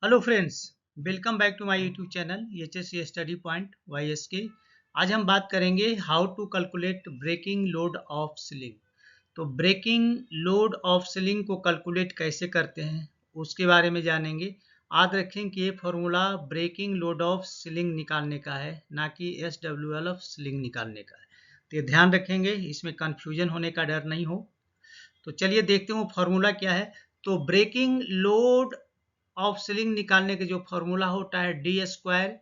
Hello friends, welcome back to my YouTube channel HSC study point YSK। आज हम बात करेंगे how to calculate breaking load of ceiling. तो breaking load of ceiling को calculate कैसे करते हैं उसके बारे में जानेंगे। याद रखें कि ये formula breaking load of ceiling निकालने का है, ना कि SWL ऑफ सीलिंग निकालने का है। तो ये ध्यान रखेंगे, इसमें कन्फ्यूजन होने का डर नहीं हो। तो चलिए देखते हैं वो फॉर्मूला क्या है। तो ब्रेकिंग लोड ऑफ सीलिंग निकालने के जो फॉर्मूला होता है D²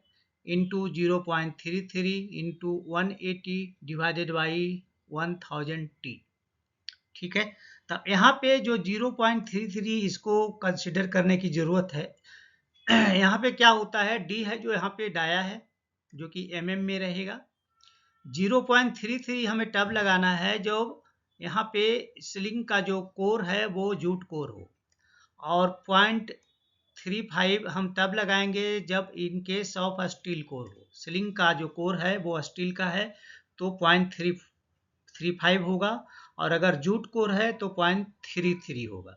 into 0.33 into 180 divided by 1000T। ठीक है, तो यहाँ पे जो 0.33 इसको कंसिडर करने की जरूरत है। यहाँ पे क्या होता है, D है जो यहाँ पे डाया है जो कि mm में रहेगा। 0.33 हमें तब लगाना है जब यहाँ पे सीलिंग का जो कोर है वो जूट कोर हो, और 0.35 हम तब लगाएंगे जब in case of steel core हो। सीलिंग का जो कोर है वो स्टील का है तो 0.35 होगा, और अगर जूट कोर है तो 0.33 होगा।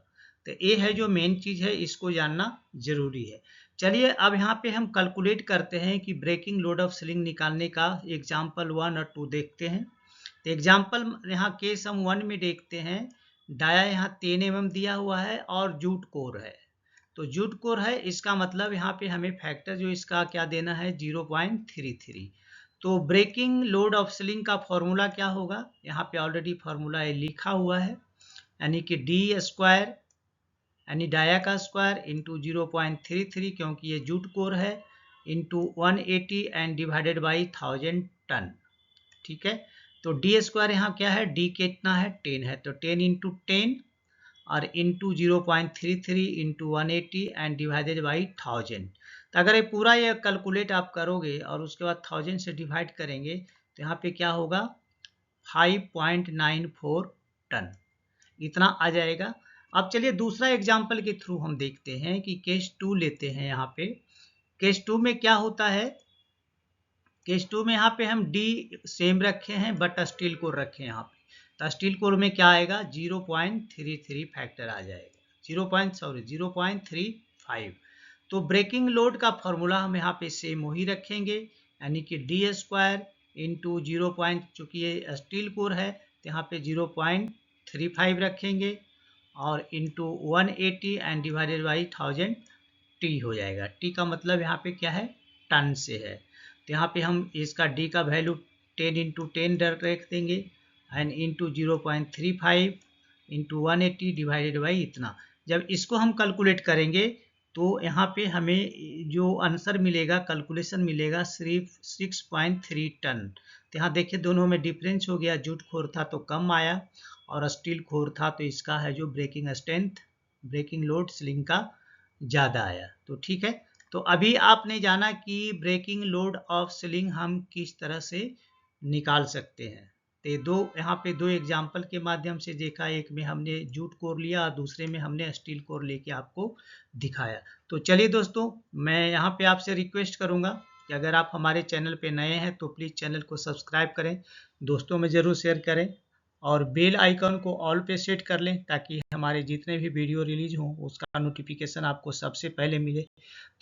तो ये है जो मेन चीज़ है, इसको जानना जरूरी है। चलिए अब यहाँ पे हम कैलकुलेट करते हैं कि ब्रेकिंग लोड ऑफ सीलिंग निकालने का एग्जाम्पल 1 और 2 देखते हैं। तो एग्जाम्पल यहाँ केस हम 1 में देखते हैं। डाया यहाँ 10 mm दिया हुआ है और जूट कोर है। तो जूट कोर है, इसका मतलब यहाँ पे हमें फैक्टर जो इसका क्या देना है 0.33। तो ब्रेकिंग लोड ऑफ सीलिंग का फॉर्मूला क्या होगा, यहाँ पे ऑलरेडी फॉर्मूला लिखा हुआ है, यानी कि D² यानी डाया का स्क्वायर इंटू 0.33 क्योंकि ये जूट कोर है, into 180 and divided by 1000 ton. ठीक है, तो D² यहाँ क्या है, D कितना है 10 है, तो 10 इंटू 10 और into 0.33 into 180 and divided by 1000। तो अगर ये पूरा ये कैलकुलेट आप करोगे और उसके बाद 1000 से डिवाइड करेंगे तो यहाँ पे क्या होगा 5.94 टन, इतना आ जाएगा। अब चलिए दूसरा एग्जाम्पल के थ्रू हम देखते हैं कि केस 2 लेते हैं। यहाँ पे केस 2 में क्या होता है, केस 2 में यहाँ पे हम D सेम रखे हैं बट स्टील कोर रखे हैं यहाँ पे। तो स्टील कोर में क्या आएगा 0.33 फैक्टर आ जाएगा, 0.35। तो ब्रेकिंग लोड का फॉर्मूला हम यहाँ पे सेम वही रखेंगे, यानी कि D² इंटू 0. चूँकि ये स्टील कोर है तो यहाँ पे 0.35 रखेंगे और into 180 and divided by 1000 T हो जाएगा। T का मतलब यहाँ पे क्या है, टन से है। तो यहाँ पे हम इसका D का वैल्यू 10 इंटू 10 रख देंगे and into 0.35 into 180 divided by इतना। जब इसको हम कैलकुलेट करेंगे तो यहाँ पे हमें जो आंसर मिलेगा, कैलकुलेशन मिलेगा सिर्फ 6.3 टन। तो यहाँ देखिए दोनों में डिफरेंस हो गया, जूट खोर था तो कम आया और स्टील खोर था तो इसका है जो breaking strength, breaking load ceiling का ज़्यादा आया। तो ठीक है, तो अभी आपने जाना कि ब्रेकिंग लोड ऑफ सीलिंग हम किस तरह से निकाल सकते हैं। तो यहाँ पे दो एग्जाम्पल के माध्यम से देखा, एक में हमने जूट कोर लिया और दूसरे में हमने स्टील कोर लेके आपको दिखाया। तो चलिए दोस्तों, मैं यहाँ पे आपसे रिक्वेस्ट करूँगा कि अगर आप हमारे चैनल पे नए हैं तो प्लीज़ चैनल को सब्सक्राइब करें, दोस्तों में ज़रूर शेयर करें और बेल आइकन को ऑल पे सेट कर लें ताकि हमारे जितने भी वीडियो रिलीज हों उसका नोटिफिकेशन आपको सबसे पहले मिले।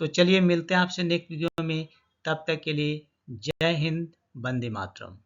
तो चलिए मिलते हैं आपसे नेक्स्ट वीडियो में, तब तक के लिए जय हिंद, वंदे मातरम।